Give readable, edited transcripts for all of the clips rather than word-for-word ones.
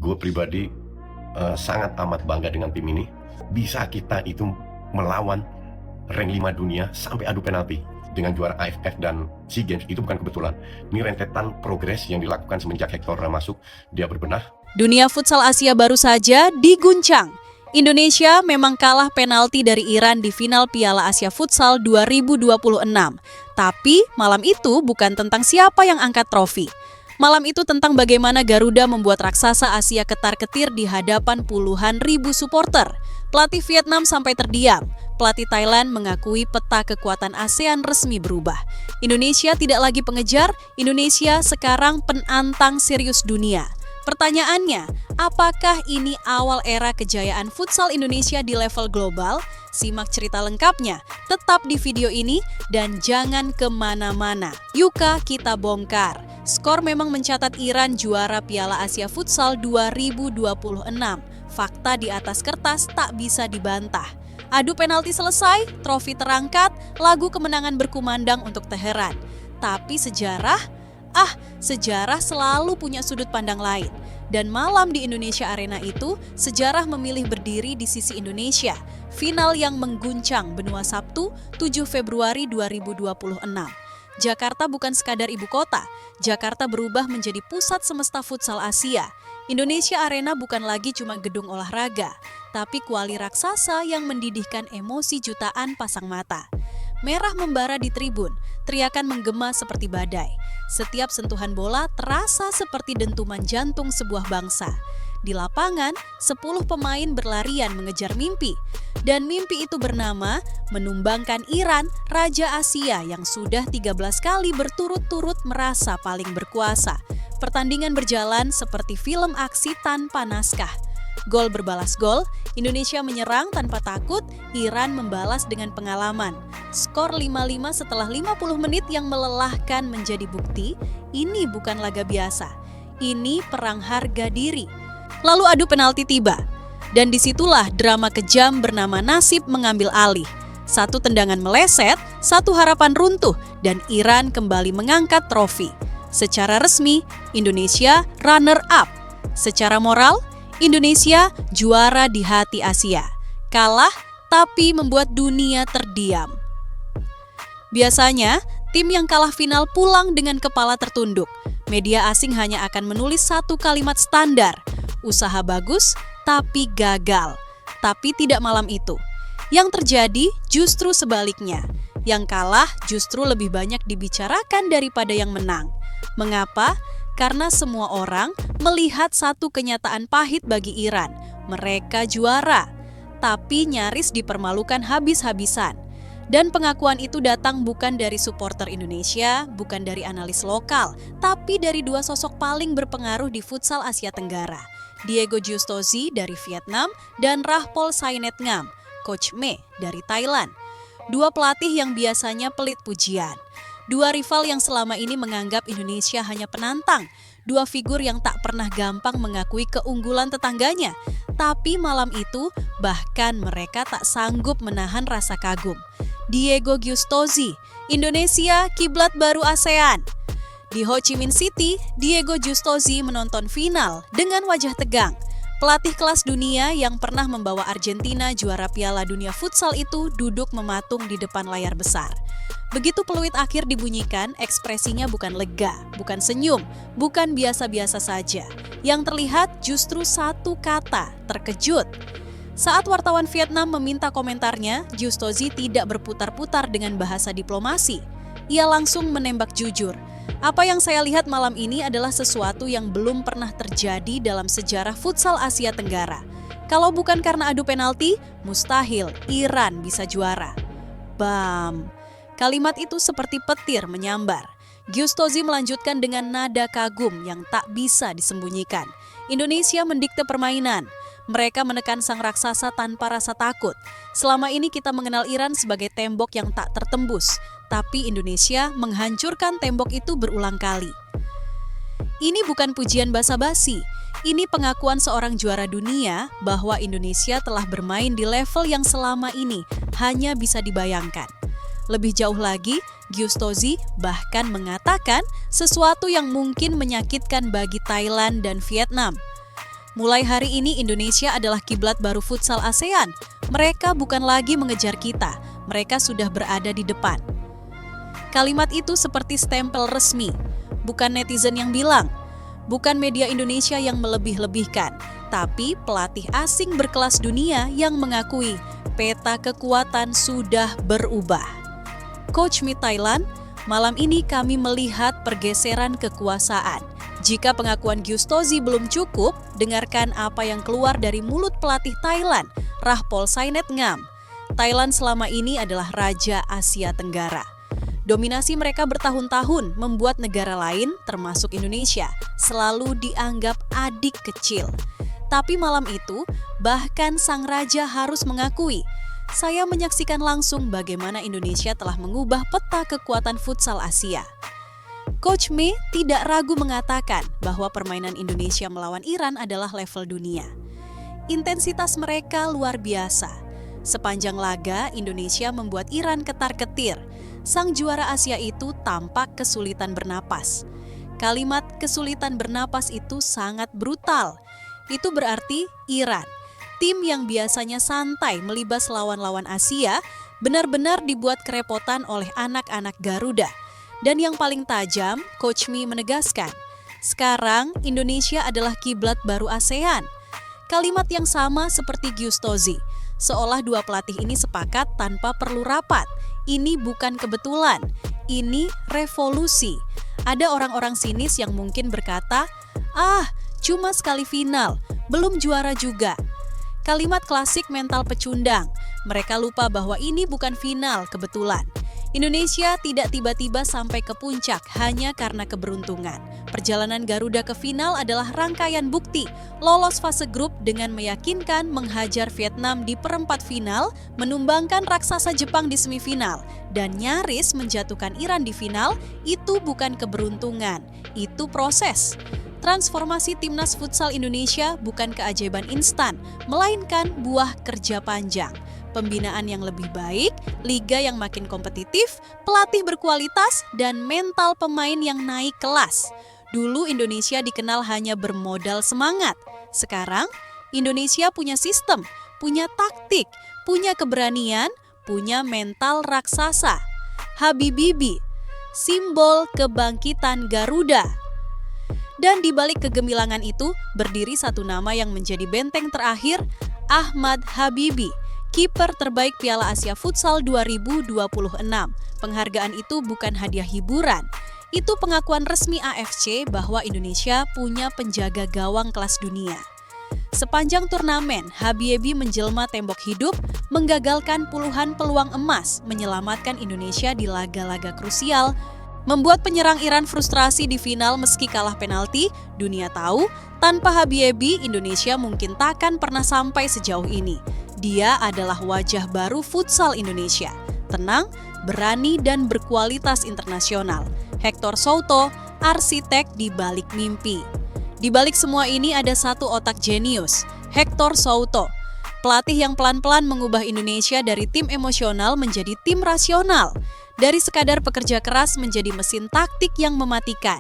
gue pribadi sangat amat bangga dengan tim ini. Bisa kita itu melawan rank 5 dunia sampai adu penalti dengan juara AFF dan SEA Games. Itu bukan kebetulan. Ini rentetan progres yang dilakukan semenjak Hector masuk. Dia berbenah. Dunia futsal Asia baru saja diguncang. Indonesia memang kalah penalti dari Iran di final Piala Asia Futsal 2026. Tapi malam itu bukan tentang siapa yang angkat trofi. Malam itu tentang bagaimana Garuda membuat raksasa Asia ketar-ketir di hadapan puluhan ribu supporter. Pelatih Vietnam sampai terdiam. Pelatih Thailand mengakui peta kekuatan ASEAN resmi berubah. Indonesia tidak lagi pengejar, Indonesia sekarang penantang serius dunia. Pertanyaannya, apakah ini awal era kejayaan futsal Indonesia di level global? Simak cerita lengkapnya, tetap di video ini dan jangan kemana-mana. Yuka kita bongkar. Skor memang mencatat Iran juara Piala Asia Futsal 2026. Fakta di atas kertas tak bisa dibantah. Adu penalti selesai, trofi terangkat, lagu kemenangan berkumandang untuk Teheran. Tapi sejarah selalu punya sudut pandang lain. Dan malam di Indonesia Arena itu, sejarah memilih berdiri di sisi Indonesia. Final yang mengguncang benua Sabtu, 7 Februari 2026. Jakarta bukan sekadar ibu kota. Jakarta berubah menjadi pusat semesta futsal Asia. Indonesia Arena bukan lagi cuma gedung olahraga, tapi kuali raksasa yang mendidihkan emosi jutaan pasang mata. Merah membara di tribun, teriakan menggema seperti badai. Setiap sentuhan bola terasa seperti dentuman jantung sebuah bangsa. Di lapangan, 10 pemain berlarian mengejar mimpi. Dan mimpi itu bernama menumbangkan Iran, Raja Asia yang sudah 13 kali berturut-turut merasa paling berkuasa. Pertandingan berjalan seperti film aksi tanpa naskah. Gol berbalas gol, Indonesia menyerang tanpa takut, Iran membalas dengan pengalaman. Skor 5-5 setelah 50 menit yang melelahkan menjadi bukti, ini bukan laga biasa. Ini perang harga diri. Lalu adu penalti tiba. Dan disitulah drama kejam bernama nasib mengambil alih. Satu tendangan meleset, satu harapan runtuh, dan Iran kembali mengangkat trofi. Secara resmi, Indonesia runner up. Secara moral, Indonesia juara di hati Asia. Kalah tapi membuat dunia terdiam. Biasanya, tim yang kalah final pulang dengan kepala tertunduk. Media asing hanya akan menulis satu kalimat standar. Usaha bagus tapi gagal. Tapi tidak malam itu. Yang terjadi justru sebaliknya. Yang kalah justru lebih banyak dibicarakan daripada yang menang. Mengapa? Karena semua orang melihat satu kenyataan pahit bagi Iran. Mereka juara, tapi nyaris dipermalukan habis-habisan. Dan pengakuan itu datang bukan dari supporter Indonesia, bukan dari analis lokal, tapi dari dua sosok paling berpengaruh di futsal Asia Tenggara. Diego Giustosi dari Vietnam dan Rahpol Sainetngam, Coach Me dari Thailand. Dua pelatih yang biasanya pelit pujian. Dua rival yang selama ini menganggap Indonesia hanya penantang. Dua figur yang tak pernah gampang mengakui keunggulan tetangganya. Tapi malam itu bahkan mereka tak sanggup menahan rasa kagum. Diego Giustosi, Indonesia kiblat baru ASEAN. Di Ho Chi Minh City, Diego Giustosi menonton final dengan wajah tegang. Pelatih kelas dunia yang pernah membawa Argentina juara Piala Dunia Futsal itu duduk mematung di depan layar besar. Begitu peluit akhir dibunyikan, ekspresinya bukan lega, bukan senyum, bukan biasa-biasa saja. Yang terlihat justru satu kata, terkejut. Saat wartawan Vietnam meminta komentarnya, Giustosi tidak berputar-putar dengan bahasa diplomasi. Ia langsung menembak jujur. Apa yang saya lihat malam ini adalah sesuatu yang belum pernah terjadi dalam sejarah futsal Asia Tenggara. Kalau bukan karena adu penalti, mustahil Iran bisa juara. Bam! Kalimat itu seperti petir menyambar. Giustosi melanjutkan dengan nada kagum yang tak bisa disembunyikan. Indonesia mendikte permainan. Mereka menekan sang raksasa tanpa rasa takut. Selama ini kita mengenal Iran sebagai tembok yang tak tertembus. Tapi Indonesia menghancurkan tembok itu berulang kali. Ini bukan pujian basa-basi. Ini pengakuan seorang juara dunia bahwa Indonesia telah bermain di level yang selama ini hanya bisa dibayangkan. Lebih jauh lagi, Giustosi bahkan mengatakan sesuatu yang mungkin menyakitkan bagi Thailand dan Vietnam. Mulai hari ini Indonesia adalah kiblat baru futsal ASEAN. Mereka bukan lagi mengejar kita, mereka sudah berada di depan. Kalimat itu seperti stempel resmi, bukan netizen yang bilang, bukan media Indonesia yang melebih-lebihkan, tapi pelatih asing berkelas dunia yang mengakui peta kekuatan sudah berubah. Coach Me Thailand, malam ini kami melihat pergeseran kekuasaan. Jika pengakuan Gyustozy belum cukup, dengarkan apa yang keluar dari mulut pelatih Thailand, Rahpol Sainetngam. Thailand selama ini adalah Raja Asia Tenggara. Dominasi mereka bertahun-tahun membuat negara lain, termasuk Indonesia, selalu dianggap adik kecil. Tapi malam itu, bahkan sang raja harus mengakui, saya menyaksikan langsung bagaimana Indonesia telah mengubah peta kekuatan futsal Asia. Coach Me tidak ragu mengatakan bahwa permainan Indonesia melawan Iran adalah level dunia. Intensitas mereka luar biasa. Sepanjang laga, Indonesia membuat Iran ketar-ketir. Sang juara Asia itu tampak kesulitan bernapas. Kalimat kesulitan bernapas itu sangat brutal. Itu berarti Iran, tim yang biasanya santai melibas lawan-lawan Asia, benar-benar dibuat kerepotan oleh anak-anak Garuda. Dan yang paling tajam, Coach Me menegaskan, sekarang Indonesia adalah kiblat baru ASEAN. Kalimat yang sama seperti Gyustozy, seolah dua pelatih ini sepakat tanpa perlu rapat. Ini bukan kebetulan, ini revolusi. Ada orang-orang sinis yang mungkin berkata, cuma sekali final, belum juara juga. Kalimat klasik mental pecundang, mereka lupa bahwa ini bukan final kebetulan. Indonesia tidak tiba-tiba sampai ke puncak hanya karena keberuntungan. Perjalanan Garuda ke final adalah rangkaian bukti, lolos fase grup dengan meyakinkan menghajar Vietnam di perempat final, menumbangkan raksasa Jepang di semifinal, dan nyaris menjatuhkan Iran di final. Itu bukan keberuntungan, itu proses. Transformasi timnas futsal Indonesia bukan keajaiban instan, melainkan buah kerja panjang. Pembinaan yang lebih baik, liga yang makin kompetitif, pelatih berkualitas, dan mental pemain yang naik kelas. Dulu Indonesia dikenal hanya bermodal semangat. Sekarang, Indonesia punya sistem, punya taktik, punya keberanian, punya mental raksasa. Habibibi, simbol kebangkitan Garuda. Dan di balik kegemilangan itu, berdiri satu nama yang menjadi benteng terakhir, Ahmad Habibi, kiper terbaik Piala Asia Futsal 2026. Penghargaan itu bukan hadiah hiburan. Itu pengakuan resmi AFC bahwa Indonesia punya penjaga gawang kelas dunia. Sepanjang turnamen, Habibi menjelma tembok hidup, menggagalkan puluhan peluang emas, menyelamatkan Indonesia di laga-laga krusial, membuat penyerang Iran frustrasi di final meski kalah penalti. Dunia tahu, tanpa Habibi, Indonesia mungkin takkan pernah sampai sejauh ini. Dia adalah wajah baru futsal Indonesia. Tenang, berani, dan berkualitas internasional. Hector Souto, arsitek di balik mimpi. Di balik semua ini ada satu otak jenius, Hector Souto. Pelatih yang pelan-pelan mengubah Indonesia dari tim emosional menjadi tim rasional. Dari sekadar pekerja keras menjadi mesin taktik yang mematikan.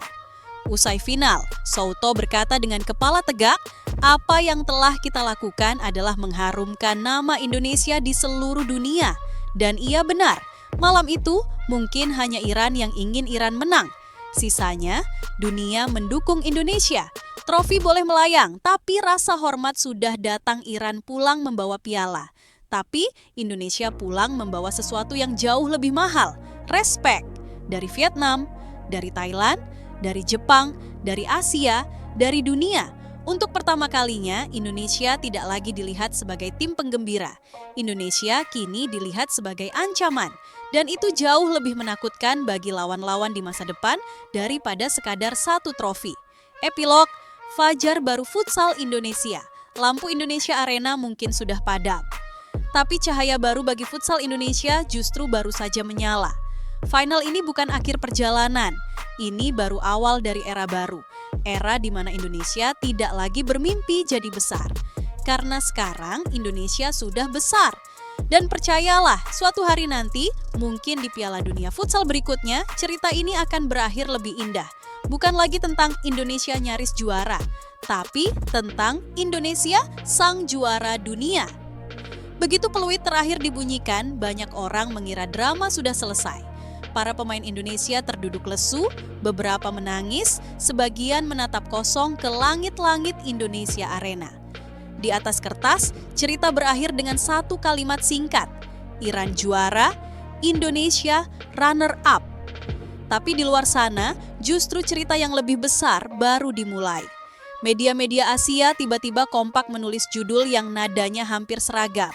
Usai final, Souto berkata dengan kepala tegak, apa yang telah kita lakukan adalah mengharumkan nama Indonesia di seluruh dunia. Dan ia benar, malam itu mungkin hanya Iran yang ingin Iran menang. Sisanya, dunia mendukung Indonesia. Trofi boleh melayang, tapi rasa hormat sudah datang. Iran pulang membawa piala. Tapi Indonesia pulang membawa sesuatu yang jauh lebih mahal, respect. Dari Vietnam, dari Thailand, dari Jepang, dari Asia, dari dunia. Untuk pertama kalinya, Indonesia tidak lagi dilihat sebagai tim penggembira. Indonesia kini dilihat sebagai ancaman. Dan itu jauh lebih menakutkan bagi lawan-lawan di masa depan daripada sekadar satu trofi. Epilog, fajar baru futsal Indonesia. Lampu Indonesia Arena mungkin sudah padam. Tapi cahaya baru bagi futsal Indonesia justru baru saja menyala. Final ini bukan akhir perjalanan. Ini baru awal dari era baru. Era di mana Indonesia tidak lagi bermimpi jadi besar. Karena sekarang Indonesia sudah besar. Dan percayalah, suatu hari nanti, mungkin di Piala Dunia Futsal berikutnya, cerita ini akan berakhir lebih indah. Bukan lagi tentang Indonesia nyaris juara, tapi tentang Indonesia sang juara dunia. Begitu peluit terakhir dibunyikan, banyak orang mengira drama sudah selesai. Para pemain Indonesia terduduk lesu, beberapa menangis, sebagian menatap kosong ke langit-langit Indonesia Arena. Di atas kertas, cerita berakhir dengan satu kalimat singkat, Iran juara, Indonesia runner-up. Tapi di luar sana, justru cerita yang lebih besar baru dimulai. Media-media Asia tiba-tiba kompak menulis judul yang nadanya hampir seragam.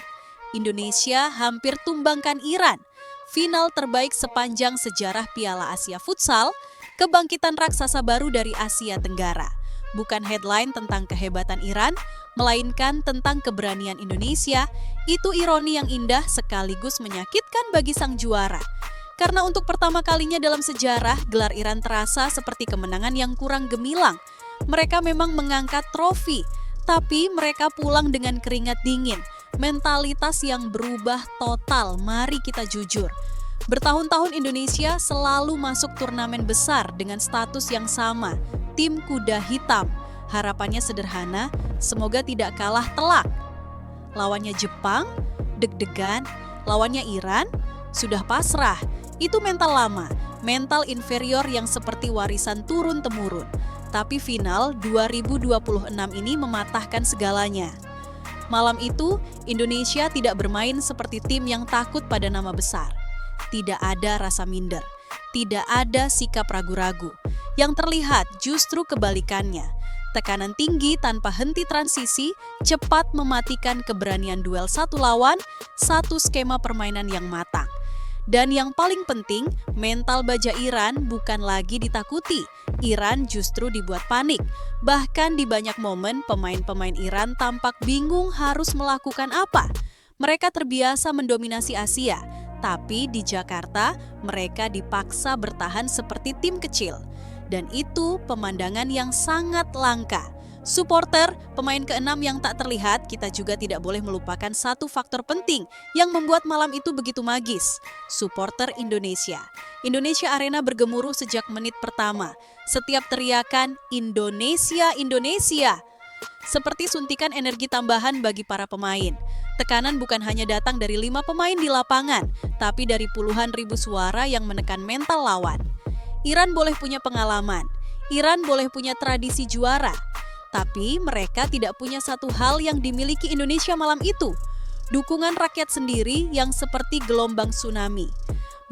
Indonesia hampir tumbangkan Iran. Final terbaik sepanjang sejarah Piala Asia Futsal, kebangkitan raksasa baru dari Asia Tenggara. Bukan headline tentang kehebatan Iran, melainkan tentang keberanian Indonesia. Itu ironi yang indah sekaligus menyakitkan bagi sang juara. Karena untuk pertama kalinya dalam sejarah, gelar Iran terasa seperti kemenangan yang kurang gemilang. Mereka memang mengangkat trofi, tapi mereka pulang dengan keringat dingin. Mentalitas yang berubah total, mari kita jujur. Bertahun-tahun Indonesia selalu masuk turnamen besar dengan status yang sama, tim kuda hitam. Harapannya sederhana, semoga tidak kalah telak. Lawannya Jepang, deg-degan. Lawannya Iran, sudah pasrah. Itu mental lama, mental inferior yang seperti warisan turun-temurun. Tapi final 2026 ini mematahkan segalanya. Malam itu, Indonesia tidak bermain seperti tim yang takut pada nama besar. Tidak ada rasa minder, tidak ada sikap ragu-ragu. Yang terlihat justru kebalikannya. Tekanan tinggi tanpa henti transisi, cepat mematikan keberanian duel satu lawan, satu skema permainan yang matang. Dan yang paling penting, mental baja Iran bukan lagi ditakuti. Iran justru dibuat panik. Bahkan di banyak momen, pemain-pemain Iran tampak bingung harus melakukan apa. Mereka terbiasa mendominasi Asia, tapi di Jakarta mereka dipaksa bertahan seperti tim kecil. Dan itu pemandangan yang sangat langka. Supporter, pemain keenam yang tak terlihat, kita juga tidak boleh melupakan satu faktor penting yang membuat malam itu begitu magis. Supporter Indonesia. Indonesia Arena bergemuruh sejak menit pertama. Setiap teriakan, Indonesia, Indonesia. Seperti suntikan energi tambahan bagi para pemain. Tekanan bukan hanya datang dari 5 pemain di lapangan, tapi dari puluhan ribu suara yang menekan mental lawan. Iran boleh punya pengalaman. Iran boleh punya tradisi juara. Tapi mereka tidak punya satu hal yang dimiliki Indonesia malam itu. Dukungan rakyat sendiri yang seperti gelombang tsunami.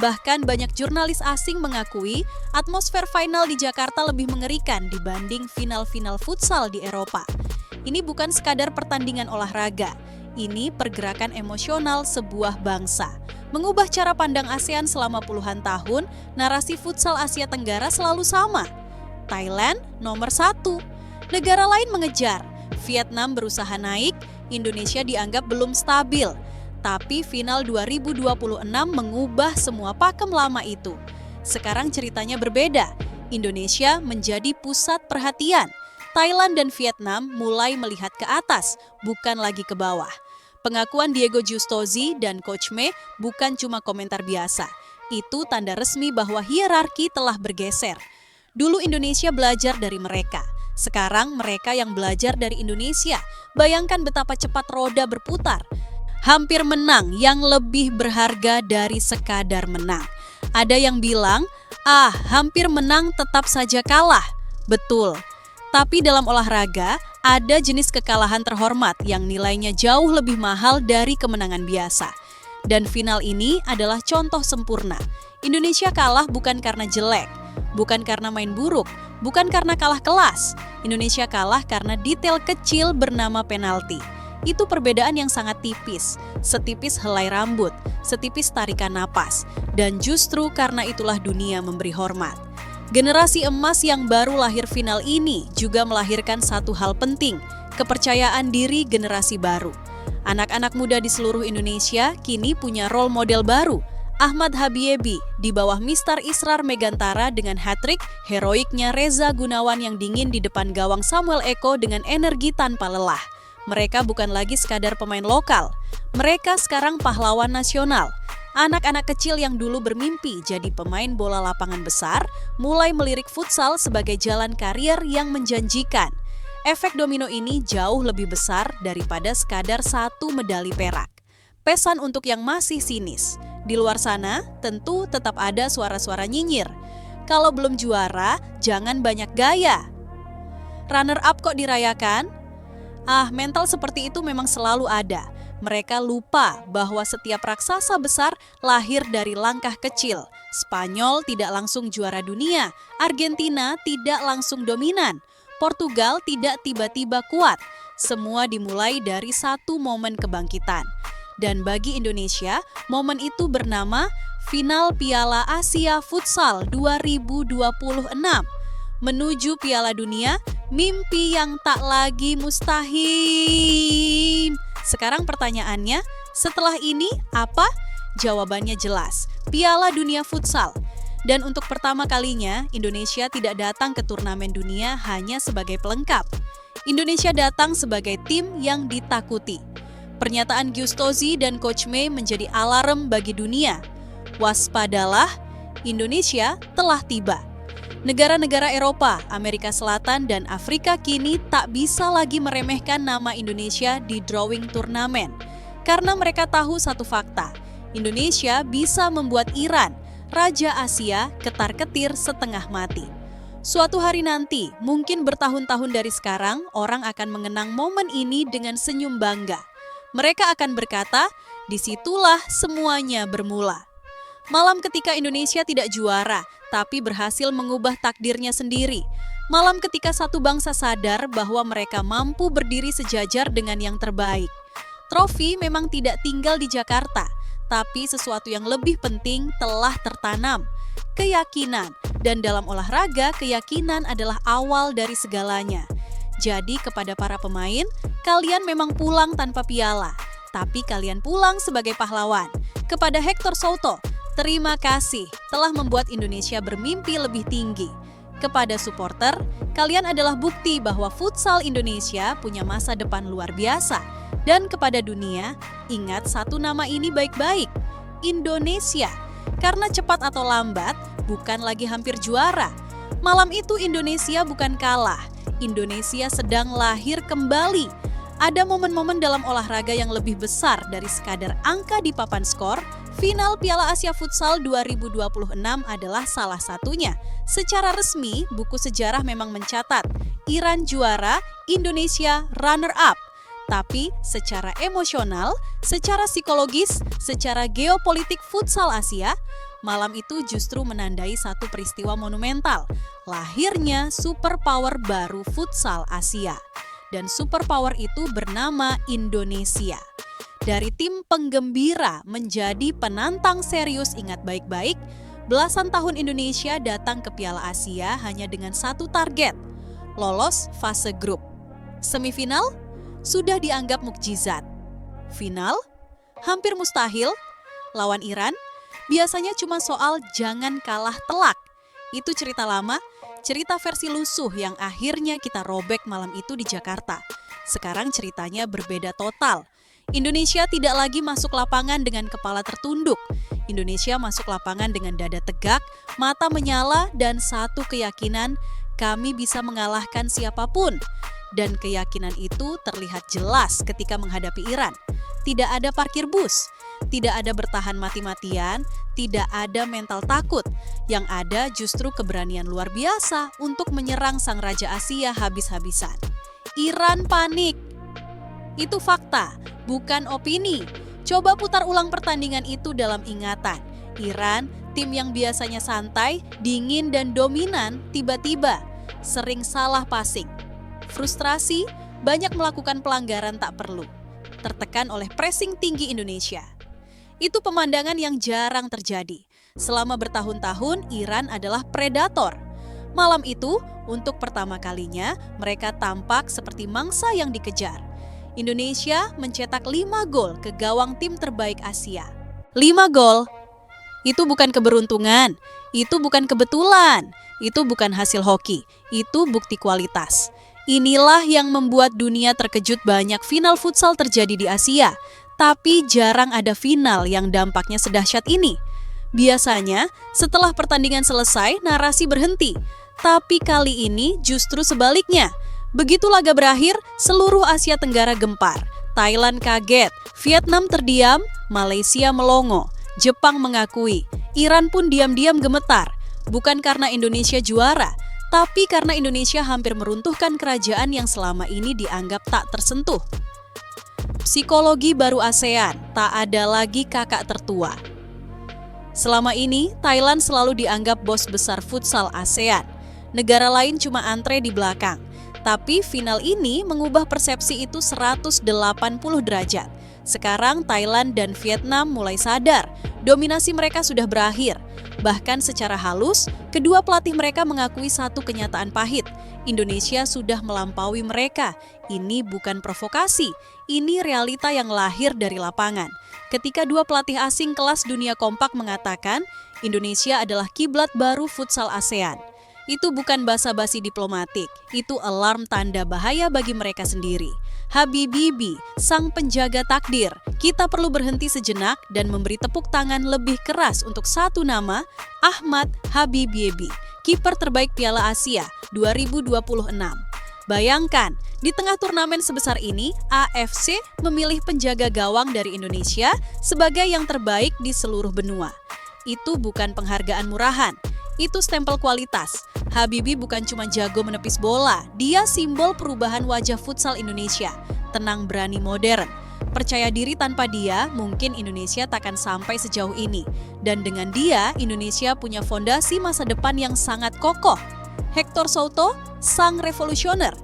Bahkan banyak jurnalis asing mengakui atmosfer final di Jakarta lebih mengerikan dibanding final-final futsal di Eropa. Ini bukan sekadar pertandingan olahraga. Ini pergerakan emosional sebuah bangsa. Mengubah cara pandang ASEAN selama puluhan tahun, narasi futsal Asia Tenggara selalu sama. Thailand nomor 1. Negara lain mengejar, Vietnam berusaha naik, Indonesia dianggap belum stabil. Tapi final 2026 mengubah semua pakem lama itu. Sekarang ceritanya berbeda, Indonesia menjadi pusat perhatian. Thailand dan Vietnam mulai melihat ke atas, bukan lagi ke bawah. Pengakuan Diego Justozi dan Coach Me bukan cuma komentar biasa. Itu tanda resmi bahwa hierarki telah bergeser. Dulu Indonesia belajar dari mereka. Sekarang mereka yang belajar dari Indonesia. Bayangkan betapa cepat roda berputar. Hampir menang yang lebih berharga dari sekadar menang. Ada yang bilang, hampir menang tetap saja kalah. Betul. Tapi dalam olahraga, ada jenis kekalahan terhormat yang nilainya jauh lebih mahal dari kemenangan biasa. Dan final ini adalah contoh sempurna. Indonesia kalah bukan karena jelek, bukan karena main buruk, bukan karena kalah kelas. Indonesia kalah karena detail kecil bernama penalti. Itu perbedaan yang sangat tipis, setipis helai rambut, setipis tarikan napas. Dan justru karena itulah dunia memberi hormat. Generasi emas yang baru lahir final ini juga melahirkan satu hal penting, kepercayaan diri generasi baru. Anak-anak muda di seluruh Indonesia kini punya role model baru. Ahmad Habiebi di bawah Mister Israr Megantara dengan hat-trick, heroiknya Reza Gunawan yang dingin di depan gawang Samuel Eko dengan energi tanpa lelah. Mereka bukan lagi sekadar pemain lokal, mereka sekarang pahlawan nasional. Anak-anak kecil yang dulu bermimpi jadi pemain bola lapangan besar mulai melirik futsal sebagai jalan karir yang menjanjikan. Efek domino ini jauh lebih besar daripada sekadar satu medali perak. Pesan untuk yang masih sinis, di luar sana tentu tetap ada suara-suara nyinyir. Kalau belum juara, jangan banyak gaya. Runner up kok dirayakan? Mental seperti itu memang selalu ada. Mereka lupa bahwa setiap raksasa besar lahir dari langkah kecil. Spanyol tidak langsung juara dunia, Argentina tidak langsung dominan, Portugal tidak tiba-tiba kuat. Semua dimulai dari satu momen kebangkitan. Dan bagi Indonesia, momen itu bernama Final Piala Asia Futsal 2026. Menuju Piala Dunia, mimpi yang tak lagi mustahil. Sekarang pertanyaannya, setelah ini apa? Jawabannya jelas, Piala Dunia Futsal. Dan untuk pertama kalinya, Indonesia tidak datang ke turnamen dunia hanya sebagai pelengkap. Indonesia datang sebagai tim yang ditakuti. Pernyataan Giustosi dan Coach May menjadi alarm bagi dunia. Waspadalah, Indonesia telah tiba. Negara-negara Eropa, Amerika Selatan, dan Afrika kini tak bisa lagi meremehkan nama Indonesia di drawing turnamen. Karena mereka tahu satu fakta, Indonesia bisa membuat Iran, Raja Asia, ketar-ketir setengah mati. Suatu hari nanti, mungkin bertahun-tahun dari sekarang, orang akan mengenang momen ini dengan senyum bangga. Mereka akan berkata, disitulah semuanya bermula. Malam ketika Indonesia tidak juara, tapi berhasil mengubah takdirnya sendiri. Malam ketika satu bangsa sadar bahwa mereka mampu berdiri sejajar dengan yang terbaik. Trofi memang tidak tinggal di Jakarta, tapi sesuatu yang lebih penting telah tertanam. Keyakinan, dan dalam olahraga keyakinan adalah awal dari segalanya. Jadi kepada para pemain, kalian memang pulang tanpa piala, tapi kalian pulang sebagai pahlawan. Kepada Hector Souto, terima kasih telah membuat Indonesia bermimpi lebih tinggi. Kepada supporter, kalian adalah bukti bahwa futsal Indonesia punya masa depan luar biasa. Dan kepada dunia, ingat satu nama ini baik-baik, Indonesia. Karena cepat atau lambat, bukan lagi hampir juara. Malam itu Indonesia bukan kalah, Indonesia sedang lahir kembali. Ada momen-momen dalam olahraga yang lebih besar dari sekadar angka di papan skor. Final Piala Asia Futsal 2026 adalah salah satunya. Secara resmi, buku sejarah memang mencatat Iran juara, Indonesia runner-up. Tapi secara emosional, secara psikologis, secara geopolitik futsal Asia, malam itu justru menandai satu peristiwa monumental, lahirnya superpower baru futsal Asia. Dan superpower itu bernama Indonesia. Dari tim penggembira menjadi penantang serius, ingat baik-baik, belasan tahun Indonesia datang ke Piala Asia hanya dengan satu target, lolos fase grup. Semifinal sudah dianggap mukjizat. Final hampir mustahil. Lawan Iran biasanya cuma soal jangan kalah telak. Itu cerita lama, cerita versi lusuh yang akhirnya kita robek malam itu di Jakarta. Sekarang ceritanya berbeda total. Indonesia tidak lagi masuk lapangan dengan kepala tertunduk. Indonesia masuk lapangan dengan dada tegak, mata menyala, dan satu keyakinan, kami bisa mengalahkan siapapun. Dan keyakinan itu terlihat jelas ketika menghadapi Iran. Tidak ada parkir bus, tidak ada bertahan mati-matian, tidak ada mental takut. Yang ada justru keberanian luar biasa untuk menyerang sang Raja Asia habis-habisan. Iran panik. Itu fakta, bukan opini. Coba putar ulang pertandingan itu dalam ingatan. Iran, tim yang biasanya santai, dingin, dan dominan, tiba-tiba sering salah passing. Frustrasi, banyak melakukan pelanggaran tak perlu. Tertekan oleh pressing tinggi Indonesia. Itu pemandangan yang jarang terjadi. Selama bertahun-tahun, Iran adalah predator. Malam itu, untuk pertama kalinya, mereka tampak seperti mangsa yang dikejar. Indonesia mencetak 5 gol ke gawang tim terbaik Asia. 5 gol. Itu bukan keberuntungan, itu bukan kebetulan, itu bukan hasil hoki, itu bukti kualitas. Inilah yang membuat dunia terkejut, banyak final futsal terjadi di Asia. Tapi jarang ada final yang dampaknya sedahsyat ini. Biasanya, setelah pertandingan selesai, narasi berhenti. Tapi kali ini justru sebaliknya. Begitu laga berakhir, seluruh Asia Tenggara gempar. Thailand kaget, Vietnam terdiam, Malaysia melongo, Jepang mengakui, Iran pun diam-diam gemetar. Bukan karena Indonesia juara, tapi karena Indonesia hampir meruntuhkan kerajaan yang selama ini dianggap tak tersentuh. Psikologi baru ASEAN, tak ada lagi kakak tertua. Selama ini, Thailand selalu dianggap bos besar futsal ASEAN. Negara lain cuma antre di belakang. Tapi final ini mengubah persepsi itu 180 derajat. Sekarang Thailand dan Vietnam mulai sadar, dominasi mereka sudah berakhir. Bahkan secara halus, kedua pelatih mereka mengakui satu kenyataan pahit. Indonesia sudah melampaui mereka. Ini bukan provokasi, ini realita yang lahir dari lapangan. Ketika dua pelatih asing kelas dunia kompak mengatakan, Indonesia adalah kiblat baru futsal ASEAN. Itu bukan basa-basi diplomatik, itu alarm tanda bahaya bagi mereka sendiri. Habibi, sang penjaga takdir, kita perlu berhenti sejenak dan memberi tepuk tangan lebih keras untuk satu nama, Ahmad Habibi, kiper terbaik Piala Asia 2026. Bayangkan, di tengah turnamen sebesar ini, AFC memilih penjaga gawang dari Indonesia sebagai yang terbaik di seluruh benua. Itu bukan penghargaan murahan, itu stempel kualitas. Habibi bukan cuma jago menepis bola, dia simbol perubahan wajah futsal Indonesia. Tenang, berani, modern. Percaya diri, tanpa dia, mungkin Indonesia takkan sampai sejauh ini. Dan dengan dia, Indonesia punya fondasi masa depan yang sangat kokoh. Hector Souto, sang revolusioner.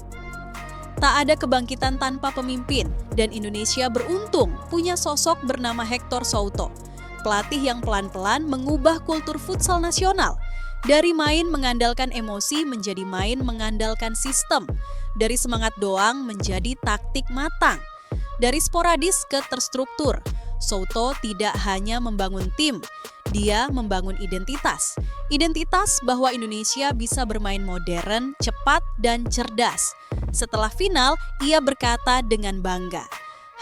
Tak ada kebangkitan tanpa pemimpin, dan Indonesia beruntung punya sosok bernama Hector Souto. Pelatih yang pelan-pelan mengubah kultur futsal nasional. Dari main mengandalkan emosi menjadi main mengandalkan sistem. Dari semangat doang menjadi taktik matang. Dari sporadis ke terstruktur. Souto tidak hanya membangun tim, dia membangun identitas. Identitas bahwa Indonesia bisa bermain modern, cepat, dan cerdas. Setelah final, ia berkata dengan bangga,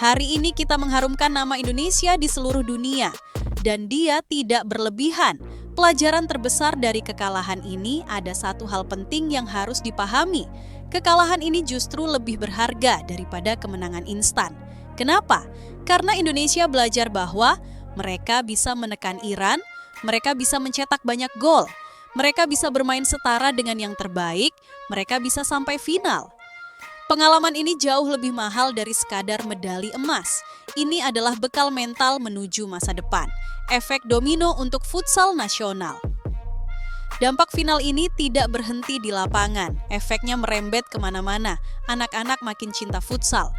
"Hari ini kita mengharumkan nama Indonesia di seluruh dunia." Dan dia tidak berlebihan. Pelajaran terbesar dari kekalahan ini ada satu hal penting yang harus dipahami. Kekalahan ini justru lebih berharga daripada kemenangan instan. Kenapa? Karena Indonesia belajar bahwa mereka bisa menekan Iran, mereka bisa mencetak banyak gol, mereka bisa bermain setara dengan yang terbaik, mereka bisa sampai final. Pengalaman ini jauh lebih mahal dari sekadar medali emas. Ini adalah bekal mental menuju masa depan. Efek domino untuk futsal nasional. Dampak final ini tidak berhenti di lapangan. Efeknya merembet kemana-mana. Anak-anak makin cinta futsal.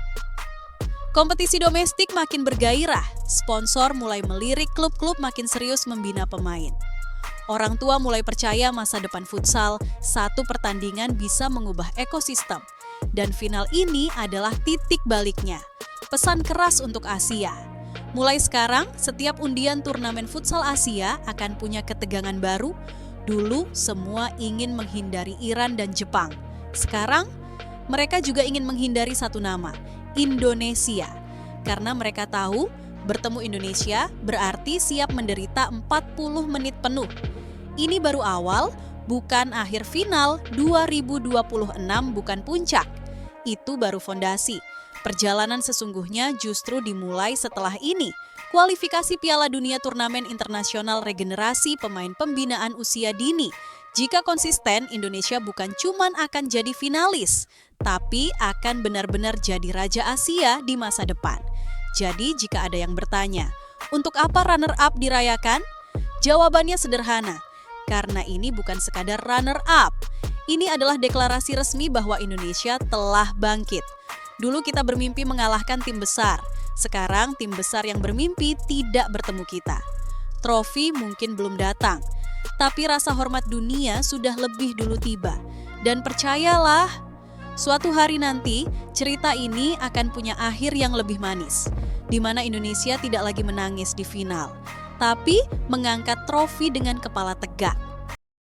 Kompetisi domestik makin bergairah. Sponsor mulai melirik klub-klub makin serius membina pemain. Orang tua mulai percaya masa depan futsal, satu pertandingan bisa mengubah ekosistem. Dan final ini adalah titik baliknya. Pesan keras untuk Asia. Mulai sekarang, setiap undian turnamen futsal Asia akan punya ketegangan baru. Dulu, semua ingin menghindari Iran dan Jepang. Sekarang, mereka juga ingin menghindari satu nama, Indonesia. Karena mereka tahu, bertemu Indonesia berarti siap menderita 40 menit penuh. Ini baru awal, bukan akhir final. 2026 bukan puncak. Itu baru fondasi. Perjalanan sesungguhnya justru dimulai setelah ini. Kualifikasi Piala Dunia Turnamen Internasional Regenerasi Pemain Pembinaan Usia Dini. Jika konsisten, Indonesia bukan cuman akan jadi finalis, tapi akan benar-benar jadi Raja Asia di masa depan. Jadi jika ada yang bertanya, untuk apa runner-up dirayakan? Jawabannya sederhana, karena ini bukan sekadar runner-up. Ini adalah deklarasi resmi bahwa Indonesia telah bangkit. Dulu kita bermimpi mengalahkan tim besar. Sekarang tim besar yang bermimpi tidak bertemu kita. Trofi mungkin belum datang, tapi rasa hormat dunia sudah lebih dulu tiba. Dan percayalah, suatu hari nanti cerita ini akan punya akhir yang lebih manis, di mana Indonesia tidak lagi menangis di final, tapi mengangkat trofi dengan kepala tegak.